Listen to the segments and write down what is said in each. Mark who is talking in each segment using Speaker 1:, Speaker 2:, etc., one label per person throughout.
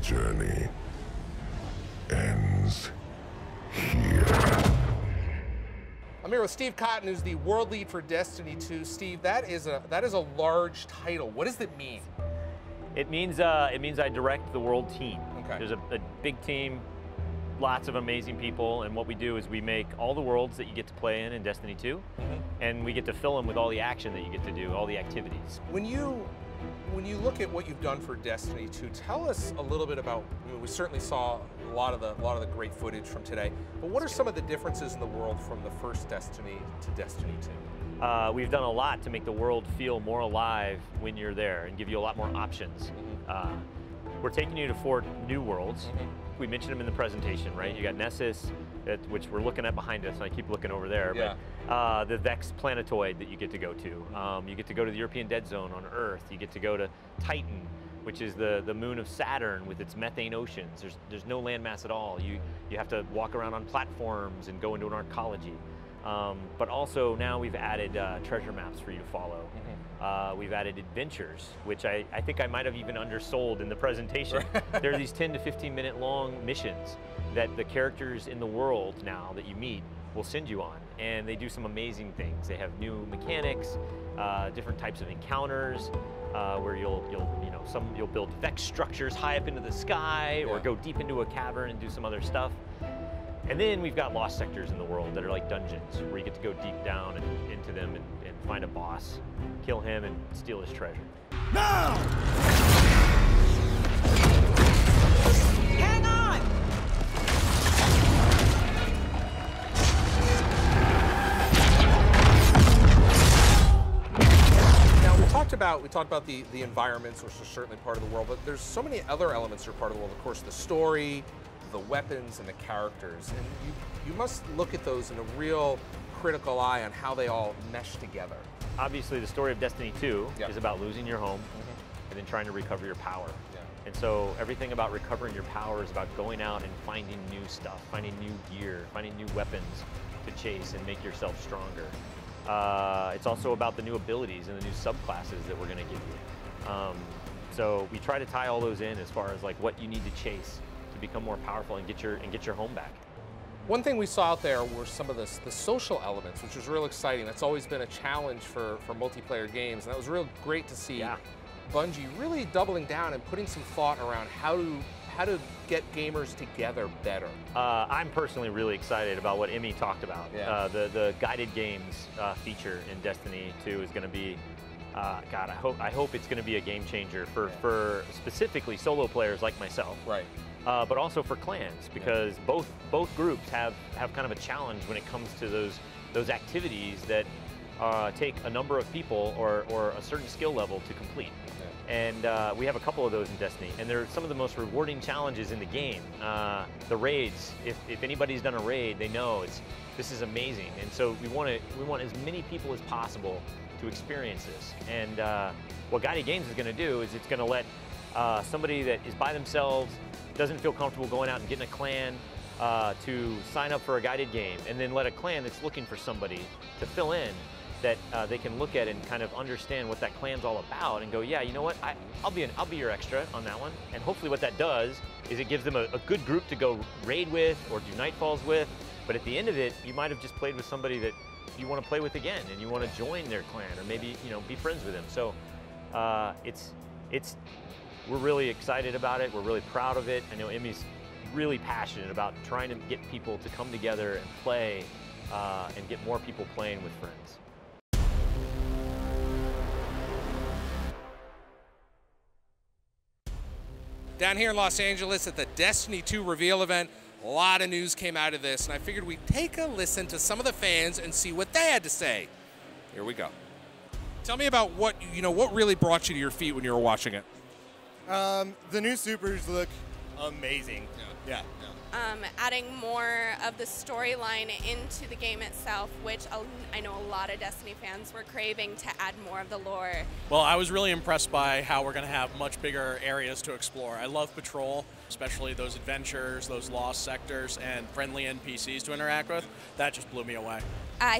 Speaker 1: journey ends here.
Speaker 2: I'm here with Steve Cotton, who's the world lead for Destiny 2. Steve, that is a large title. What does it mean?
Speaker 3: It means I direct the world team.
Speaker 2: Okay.
Speaker 3: There's a big team, lots of amazing people, and what we do is we make all the worlds that you get to play in Destiny 2, and we get to fill them with all the action that you get to do, all the activities.
Speaker 2: When you look at what you've done for Destiny 2, tell us a little bit about. I mean, we certainly saw a lot of the great footage from today. But what are some of the differences in the world from the first Destiny to Destiny 2?
Speaker 3: We've done a lot to make the world feel more alive when you're there and give you a lot more options. We're taking you to 4 new worlds. We mentioned them in the presentation, right? You got Nessus, which we're looking at behind us, and I keep looking over there.
Speaker 2: Yeah.
Speaker 3: But the Vex planetoid that you get to go to. You get to go to the European Dead Zone on Earth. You get to go to Titan, which is the moon of Saturn with its methane oceans. There's no landmass at all. You have to walk around on platforms and go into an arcology. But also now we've added treasure maps for you to follow. We've added adventures, which I think I might have even undersold in the presentation. There are these 10 to 15 minute long missions that the characters in the world now that you meet will send you on, and they do some amazing things. They have new mechanics, different types of encounters, where you'll build Vex structures high up into the sky, or go deep into a cavern and do some other stuff. And then we've got lost sectors in the world that are like dungeons, where you get to go deep down and into them and find a boss, kill him, and steal his treasure.
Speaker 4: Now! Hang on!
Speaker 2: Now we talked about the environments, which are certainly part of the world, but there's so many other elements that are part of the world. Of course, the story, the weapons, and the characters, and you must look at those in a real critical eye on how they all mesh together.
Speaker 3: Obviously, the story of Destiny 2 is about losing your home and then trying to recover your power. And so everything about recovering your power is about going out and finding new stuff, finding new gear, finding new weapons to chase and make yourself stronger. It's also about the new abilities and the new subclasses that we're going to give you. So we try to tie all those in as far as like what you need to chase to become more powerful and get your home back.
Speaker 2: One thing we saw out there were some of the social elements, which was real exciting. That's always been a challenge for multiplayer games, and that was real great to see Bungie really doubling down and putting some thought around how to get gamers together better.
Speaker 3: I'm personally really excited about what Emmy talked about. The guided games feature in Destiny 2 is going to be, God, I hope it's going to be a game changer for specifically solo players like myself.
Speaker 2: Right.
Speaker 3: But also for clans, because both groups have kind of a challenge when it comes to those activities that take a number of people or a certain skill level to complete. And we have a couple of those in Destiny, and they're some of the most rewarding challenges in the game. The raids, if anybody's done a raid, they know this is amazing, and so we want as many people as possible to experience this. And what Guided Games is going to do is it's going to let somebody that is by themselves, doesn't feel comfortable going out and getting a clan to sign up for a guided game, and then let a clan that's looking for somebody to fill in that they can look at and kind of understand what that clan's all about and go, yeah, you know what, I'll be your extra on that one. And hopefully what that does is it gives them a good group to go raid with or do nightfalls with. But at the end of it, you might have just played with somebody that you want to play with again and you want to join their clan or maybe be friends with them. So we're really excited about it. We're really proud of it. I know Emmy's really passionate about trying to get people to come together and play and get more people playing with friends.
Speaker 2: Down here in Los Angeles at the Destiny 2 reveal event, a lot of news came out of this, and I figured we'd take a listen to some of the fans and see what they had to say. Here we go. Tell me about what really brought you to your feet when you were watching it.
Speaker 5: The new supers look amazing. Yeah.
Speaker 6: Adding more of the storyline into the game itself, which I know a lot of Destiny fans were craving to add more of the lore.
Speaker 7: Well, I was really impressed by how we're going to have much bigger areas to explore. I love Patrol.
Speaker 4: especially those adventures, those lost sectors, and friendly NPCs to interact with. That just blew me away.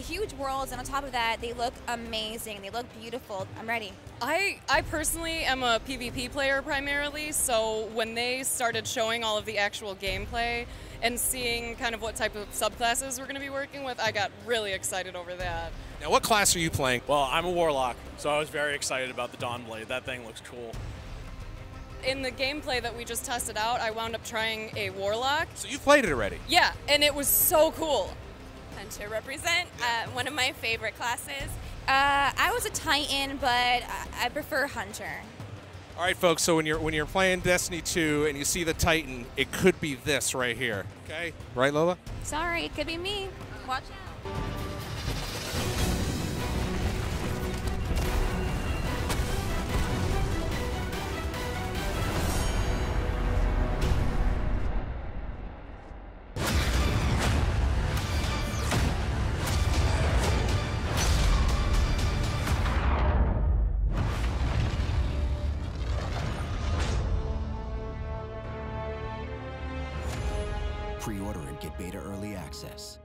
Speaker 7: Huge worlds, and on top of that, they look amazing. They look beautiful. I'm ready.
Speaker 8: I personally am a PvP player primarily, so when they started showing all of the actual gameplay and seeing kind of what type of subclasses we're going to be working with, I got really excited over that.
Speaker 2: Now, what class are you playing?
Speaker 4: Well, I'm a Warlock, so I was very excited about the Dawnblade. That thing looks cool.
Speaker 8: In the gameplay that we just tested out, I wound up trying a Warlock.
Speaker 2: So you played it already?
Speaker 8: Yeah, and it was so cool.
Speaker 6: Hunter represent, one of my favorite classes.
Speaker 7: I was a Titan, but I prefer Hunter.
Speaker 2: All right, folks, so when you're playing Destiny 2 and you see the Titan, it could be this right here, okay? Right, Lola?
Speaker 7: Sorry, it could be me. Watch out.
Speaker 1: Pre-order and get beta early access.